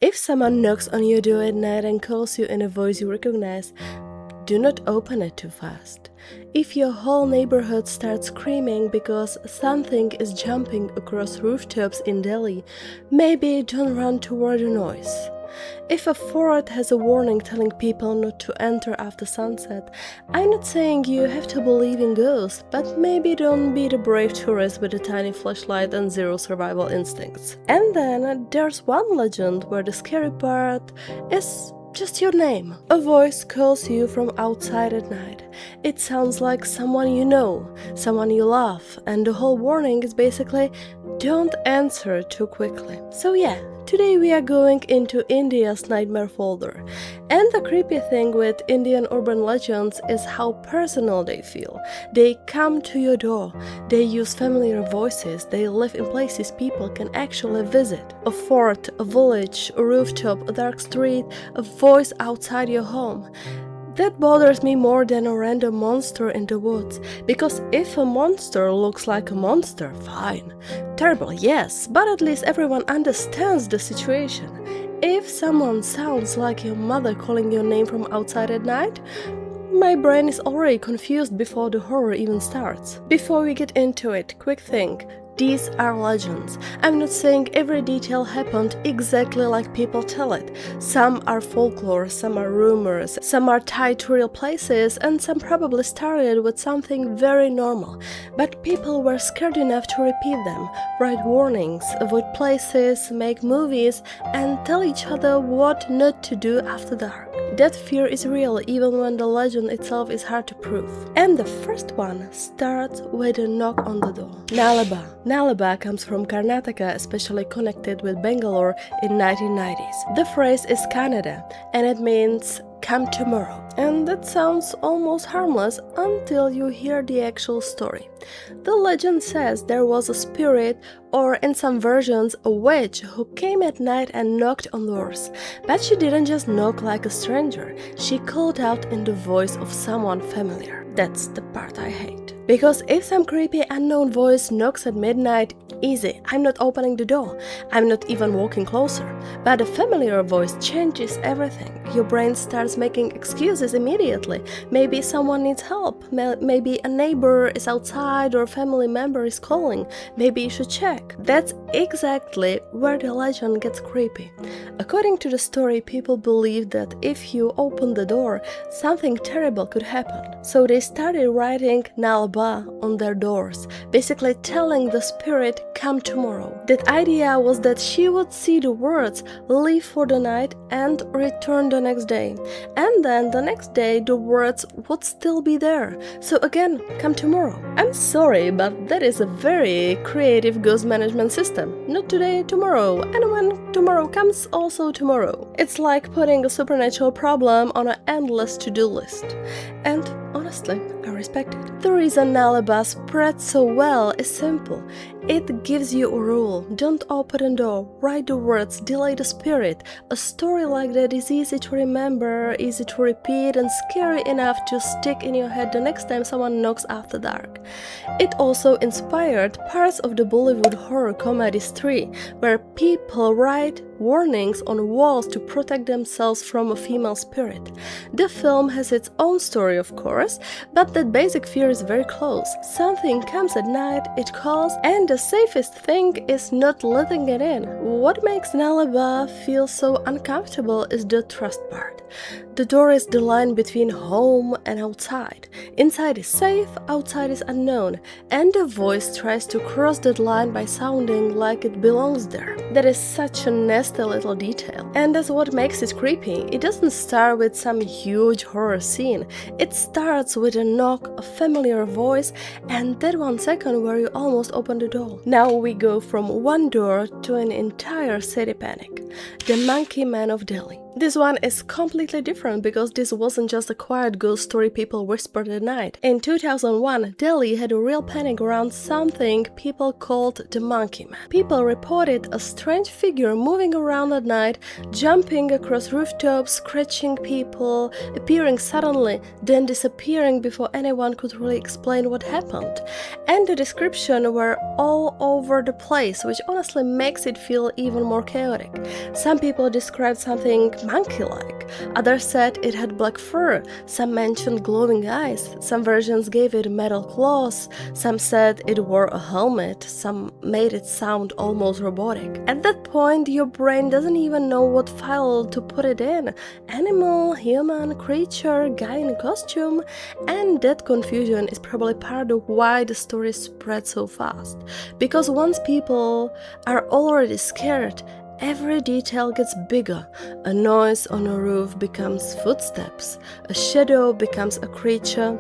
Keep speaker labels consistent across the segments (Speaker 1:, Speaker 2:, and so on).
Speaker 1: If someone knocks on your door at night and calls you in a voice you recognize, do not open it too fast. If your whole neighborhood starts screaming because something is jumping across rooftops in Delhi, maybe don't run toward the noise. If a fort has a warning telling people not to enter after sunset, I'm not saying you have to believe in ghosts, but maybe don't be the brave tourist with a tiny flashlight and zero survival instincts. And then there's one legend where the scary part is just your name. A voice calls you from outside at night. It sounds like someone you know, someone you love, and the whole warning is basically, don't answer too quickly. So yeah, today we are going into India's nightmare folder. And the creepy thing with Indian urban legends is how personal they feel. They come to your door, they use familiar voices, they live in places people can actually visit. A fort, a village, a rooftop, a dark street, a voice outside your home. That bothers me more than a random monster in the woods, because if a monster looks like a monster, fine. Terrible, yes, but at least everyone understands the situation. If someone sounds like your mother calling your name from outside at night, my brain is already confused before the horror even starts. Before we get into it, quick thing. These are legends. I'm not saying every detail happened exactly like people tell it. Some are folklore, some are rumors, some are tied to real places, and some probably started with something very normal. But people were scared enough to repeat them, write warnings, avoid places, make movies, and tell each other what not to do after dark. That fear is real even when the legend itself is hard to prove. And the first one starts with a knock on the door. Naale Ba. Naale Ba comes from Karnataka, especially connected with Bangalore in 1990s. The phrase is Kannada and it means come tomorrow. And that sounds almost harmless until you hear the actual story. The legend says there was a spirit, or in some versions a witch, who came at night and knocked on doors. But she didn't just knock like a stranger, she called out in the voice of someone familiar. That's the part I hate. Because if some creepy unknown voice knocks at midnight, easy, I'm not opening the door, I'm not even walking closer. But a familiar voice changes everything. Your brain starts making excuses immediately. Maybe someone needs help, maybe a neighbor is outside or a family member is calling, maybe you should check. That's exactly where the legend gets creepy. According to the story, people believed that if you open the door, something terrible could happen. So they started writing Naale Ba on their doors, basically telling the spirit, come tomorrow. That idea was that she would see the words, leave for the night and return the next day. And then the next day the words would still be there. So again, come tomorrow. I'm sorry, but that is a very creative ghost management system. Not today, tomorrow. And when tomorrow comes, also tomorrow. It's like putting a supernatural problem on an endless to-do list. And honestly, I respect it. The reason Naale Ba spreads so well is simple. It gives you a rule. Don't open the door, write the words, delay the spirit. A story like that is easy to remember, easy to repeat, and scary enough to stick in your head the next time someone knocks after dark. It also inspired parts of the Bollywood horror comedies 3, where people write warnings on walls to protect themselves from a female spirit. The film has its own story, of course, but that basic fear is very close. Something comes at night, it calls, and the safest thing is not letting it in. What makes Naale Ba feel so uncomfortable is the trust part. The door is the line between home and outside. Inside is safe, outside is unknown, and the voice tries to cross that line by sounding like it belongs there. That is such a nasty little detail. And that's what makes it creepy. It doesn't start with some huge horror scene. It starts with a knock, a familiar voice, and that 1 second where you almost open the door. Now we go from one door to an entire city panic. The Monkey Man of Delhi. This one is completely different because this wasn't just a quiet ghost story people whispered at night. In 2001, Delhi had a real panic around something people called the Monkey Man. People reported a strange figure moving around at night, jumping across rooftops, scratching people, appearing suddenly, then disappearing before anyone could really explain what happened. And the descriptions were all over the place, which honestly makes it feel even more chaotic. Some people described something monkey-like, others said it had black fur, some mentioned glowing eyes, some versions gave it metal claws, some said it wore a helmet, some made it sound almost robotic. At that point, your brain doesn't even know what file to put it in: animal, human, creature, guy in costume, and that confusion is probably part of why the story spread so fast. Because once people are already scared, every detail gets bigger. A noise on a roof becomes footsteps. A shadow becomes a creature.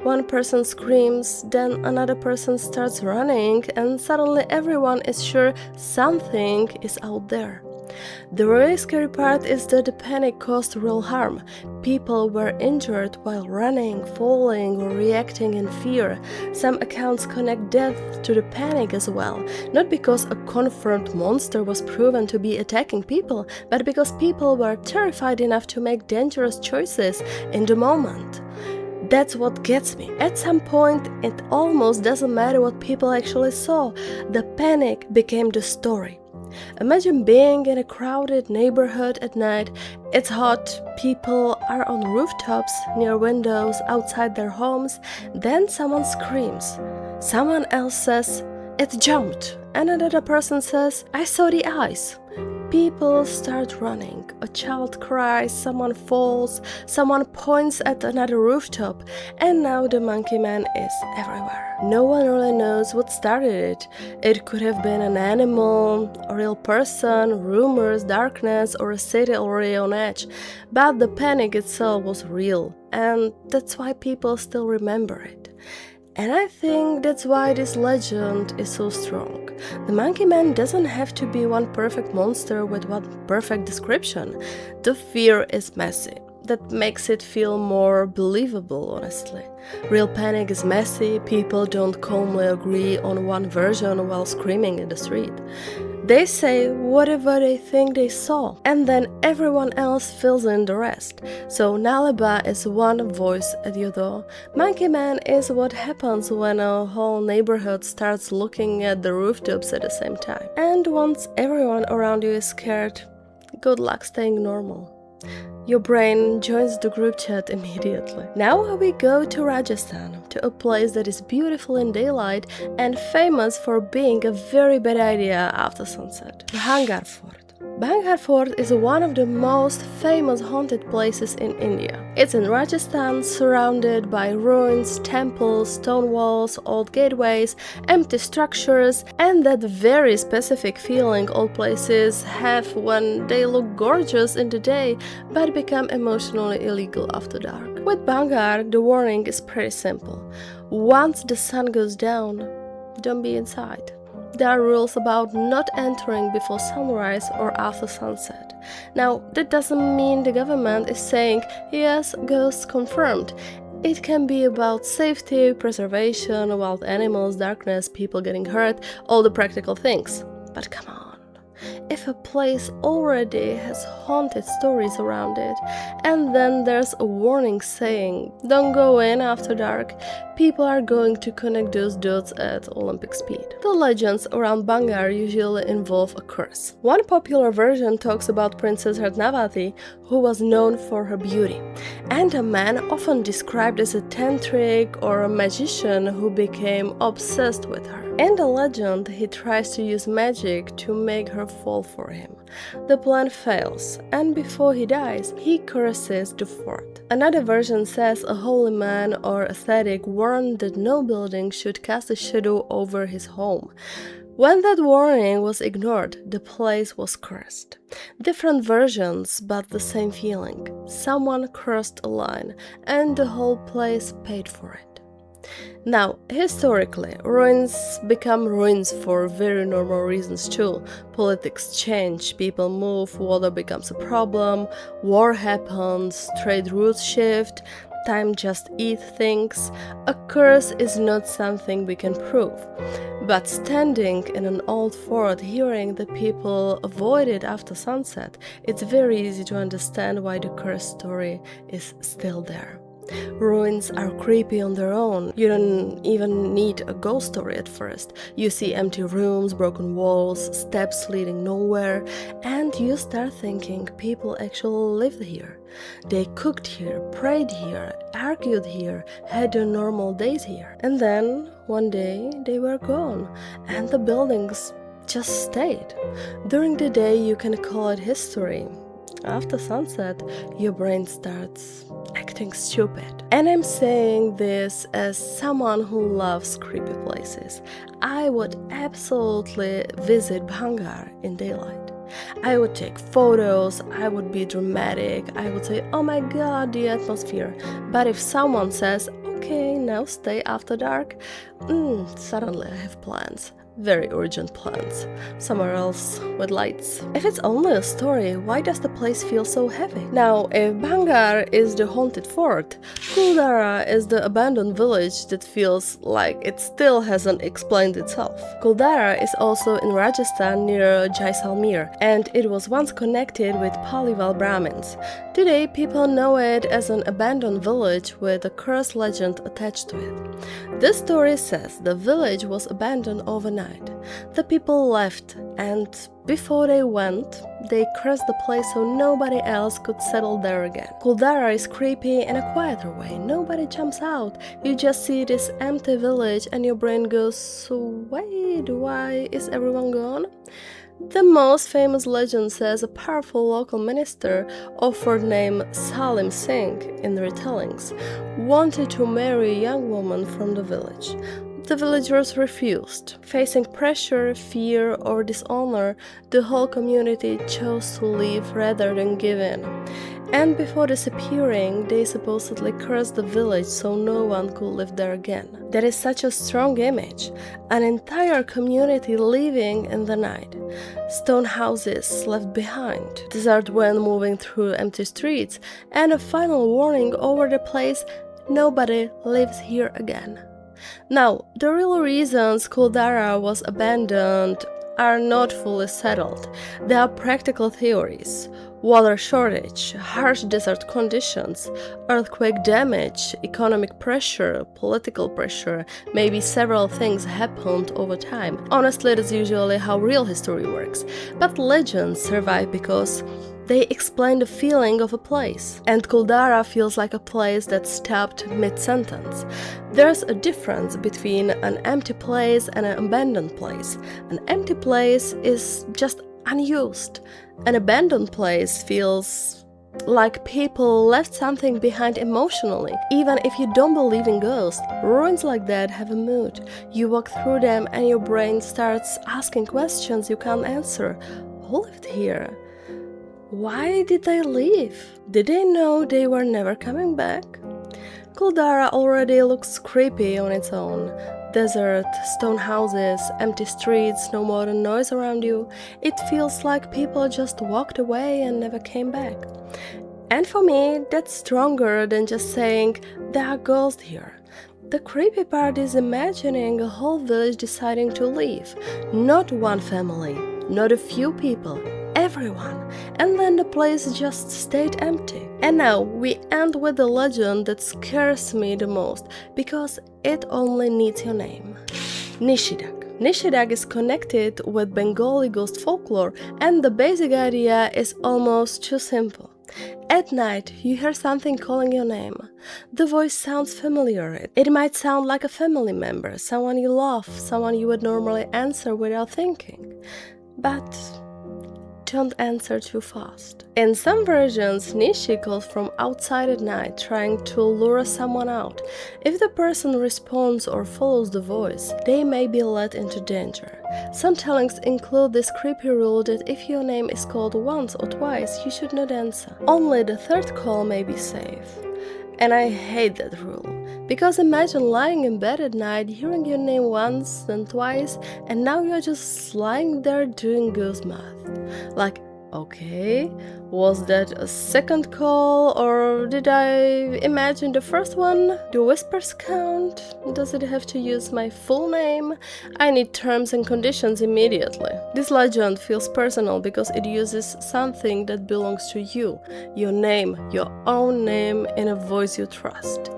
Speaker 1: One person screams, then another person starts running, and suddenly everyone is sure something is out there. The really scary part is that the panic caused real harm. People were injured while running, falling, or reacting in fear. Some accounts connect death to the panic as well, not because a confirmed monster was proven to be attacking people, but because people were terrified enough to make dangerous choices in the moment. That's what gets me. At some point, it almost doesn't matter what people actually saw. The panic became the story. Imagine being in a crowded neighborhood at night. It's hot, people are on rooftops, near windows, outside their homes. Then someone screams. Someone else says, "It jumped." And another person says, "I saw the eyes." People start running. A child cries, someone falls, someone points at another rooftop, and now the Monkey Man is everywhere. No one really knows what started it. It could have been an animal, a real person, rumors, darkness, or a city already on edge. But the panic itself was real, and that's why people still remember it. And I think that's why this legend is so strong. The Monkey Man doesn't have to be one perfect monster with one perfect description. The fear is messy. That makes it feel more believable, honestly. Real panic is messy, people don't calmly agree on one version while screaming in the street. They say whatever they think they saw, and then everyone else fills in the rest. So Naale Ba is one voice at your door. Monkey Man is what happens when a whole neighborhood starts looking at the rooftops at the same time. And once everyone around you is scared, good luck staying normal. Your brain joins the group chat immediately. Now we go to Rajasthan, to a place that is beautiful in daylight and famous for being a very bad idea after sunset. Bhangarh Fort. Bhangarh Fort is one of the most famous haunted places in India. It's in Rajasthan, surrounded by ruins, temples, stone walls, old gateways, empty structures, and that very specific feeling old places have when they look gorgeous in the day but become emotionally illegal after dark. With Bhangarh, the warning is pretty simple. Once the sun goes down, don't be inside. There are rules about not entering before sunrise or after sunset. Now, that doesn't mean the government is saying, yes, ghosts confirmed. It can be about safety, preservation, wild animals, darkness, people getting hurt, all the practical things. But come on. If a place already has haunted stories around it, and then there's a warning saying, don't go in after dark, people are going to connect those dots at Olympic speed. The legends around Bhangarh usually involve a curse. One popular version talks about Princess Ratnavati, who was known for her beauty, and a man often described as a tantric or a magician who became obsessed with her. In the legend, he tries to use magic to make her fall for him. The plan fails, and before he dies, he curses the fort. Another version says a holy man or ascetic warned that no building should cast a shadow over his home. When that warning was ignored, the place was cursed. Different versions, but the same feeling. Someone crossed a line, and the whole place paid for it. Now, historically, ruins become ruins for very normal reasons too. Politics change, people move, water becomes a problem, war happens, trade routes shift, time just eats things. A curse is not something we can prove. But standing in an old fort, hearing the people avoid it after sunset, it's very easy to understand why the curse story is still there. Ruins are creepy on their own. You don't even need a ghost story at first. You see empty rooms, broken walls, steps leading nowhere, and you start thinking people actually lived here. They cooked here, prayed here, argued here, had their normal days here. And then, one day, they were gone, and the buildings just stayed. During the day, you can call it history. After sunset, your brain starts acting stupid. And I'm saying this as someone who loves creepy places. I would absolutely visit Bhangarh in daylight. I would take photos, I would be dramatic, I would say, oh my god, the atmosphere. But if someone says, okay, now stay after dark, suddenly I have plans. Very urgent plans. Somewhere else with lights. If it's only a story, why does the place feel so heavy? Now, if Bhangarh is the haunted fort, Kuldhara is the abandoned village that feels like it still hasn't explained itself. Kuldhara is also in Rajasthan near Jaisalmer, and it was once connected with Paliwal Brahmins. Today, people know it as an abandoned village with a cursed legend attached to it. This story says the village was abandoned overnight. The people left, and before they went, they cursed the place so nobody else could settle there again. Kuldhara is creepy in a quieter way. Nobody jumps out. You just see this empty village and your brain goes, so wait, why is everyone gone? The most famous legend says a powerful local minister, offered name Salim Singh in retellings, wanted to marry a young woman from the village. The villagers refused. Facing pressure, fear, or dishonor, the whole community chose to leave rather than give in. And before disappearing, they supposedly cursed the village so no one could live there again. That is such a strong image. An entire community leaving in the night. Stone houses left behind, desert wind moving through empty streets, and a final warning over the place: nobody lives here again. Now, the real reasons Kuldhara was abandoned are not fully settled. There are practical theories: water shortage, harsh desert conditions, earthquake damage, economic pressure, political pressure. Maybe several things happened over time. Honestly, that's usually how real history works. But legends survive because they explain the feeling of a place, and Kuldhara feels like a place that stopped mid-sentence. There's a difference between an empty place and an abandoned place. An empty place is just unused. An abandoned place feels like people left something behind emotionally. Even if you don't believe in ghosts, ruins like that have a mood. You walk through them and your brain starts asking questions you can't answer. Who lived here? Why did they leave? Did they know they were never coming back? Kuldhara already looks creepy on its own. Desert, stone houses, empty streets, no modern noise around you. It feels like people just walked away and never came back. And for me, that's stronger than just saying, there are ghosts here. The creepy part is imagining a whole village deciding to leave. Not one family, not a few people, everyone. And then the place just stayed empty. And now we end with the legend that scares me the most, because it only needs your name. Nishi Dak. Nishi Dak is connected with Bengali ghost folklore, and the basic idea is almost too simple. At night, you hear something calling your name. The voice sounds familiar. It might sound like a family member, someone you love, someone you would normally answer without thinking. But don't answer too fast. In some versions, Nishi calls from outside at night, trying to lure someone out. If the person responds or follows the voice, they may be led into danger. Some tellings include this creepy rule that if your name is called once or twice, you should not answer. Only the third call may be safe. And I hate that rule. Because imagine lying in bed at night, hearing your name once and twice, and now you're just lying there doing goose math. Like, okay, was that a second call, or did I imagine the first one? Do whispers count? Does it have to use my full name? I need terms and conditions immediately. This legend feels personal because it uses something that belongs to you, your name, your own name, in a voice you trust.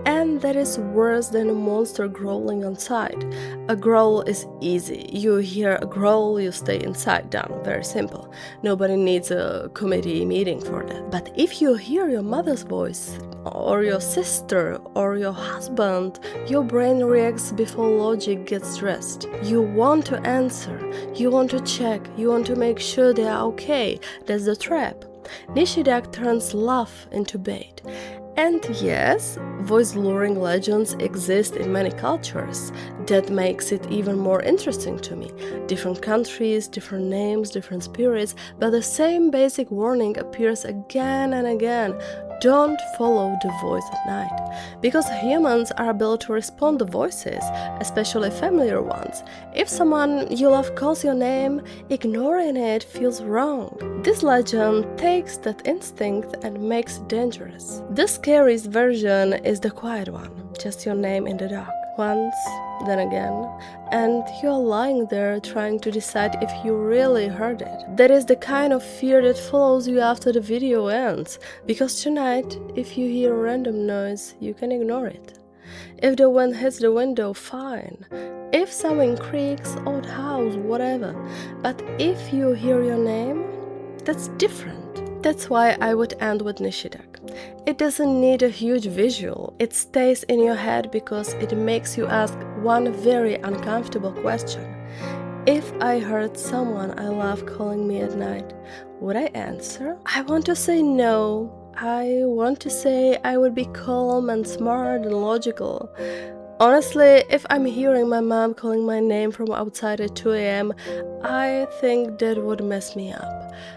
Speaker 1: And that is worse than a monster growling outside. A growl is easy. You hear a growl, you stay inside. Done. Very simple. Nobody needs a committee meeting for that. But if you hear your mother's voice, or your sister, or your husband, your brain reacts before logic gets dressed. You want to answer, you want to check, you want to make sure they are okay. That's the trap. Nishi Dak turns love into bait. And yes, voice-luring legends exist in many cultures. That makes it even more interesting to me. Different countries, different names, different spirits, but the same basic warning appears again and again. Don't follow the voice at night. Because humans are able to respond to voices, especially familiar ones. If someone you love calls your name, ignoring it feels wrong. This legend takes that instinct and makes it dangerous. The scariest version is the quiet one, just your name in the dark. Once, then again, and you're lying there trying to decide if you really heard it. That is the kind of fear that follows you after the video ends, because tonight, if you hear a random noise, you can ignore it. If the wind hits the window, fine. If something creaks, old house, whatever. But if you hear your name, that's different. That's why I would end with Nishi Dak. It doesn't need a huge visual. It stays in your head because it makes you ask one very uncomfortable question. If I heard someone I love calling me at night, would I answer? I want to say no. I want to say I would be calm and smart and logical. Honestly, if I'm hearing my mom calling my name from outside at 2 a.m., I think that would mess me up.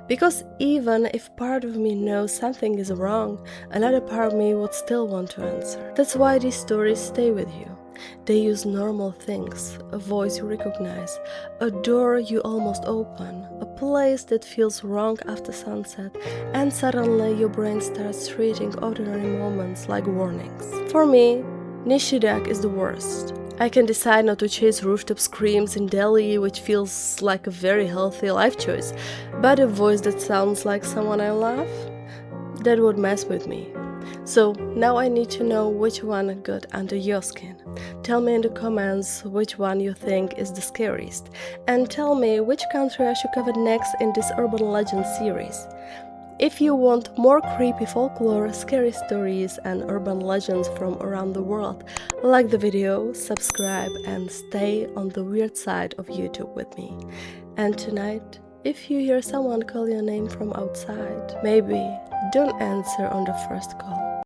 Speaker 1: Because even if part of me knows something is wrong, another part of me would still want to answer. That's why these stories stay with you. They use normal things, a voice you recognize, a door you almost open, a place that feels wrong after sunset, and suddenly your brain starts treating ordinary moments like warnings. For me, Nishi Dak is the worst. I can decide not to chase rooftop screams in Delhi, which feels like a very healthy life choice, but a voice that sounds like someone I love? That would mess with me. So now I need to know which one got under your skin. Tell me in the comments which one you think is the scariest, and tell me which country I should cover next in this urban legend series. If you want more creepy folklore, scary stories, and urban legends from around the world, like the video, subscribe, and stay on the weird side of YouTube with me. And tonight, if you hear someone call your name from outside, maybe don't answer on the first call.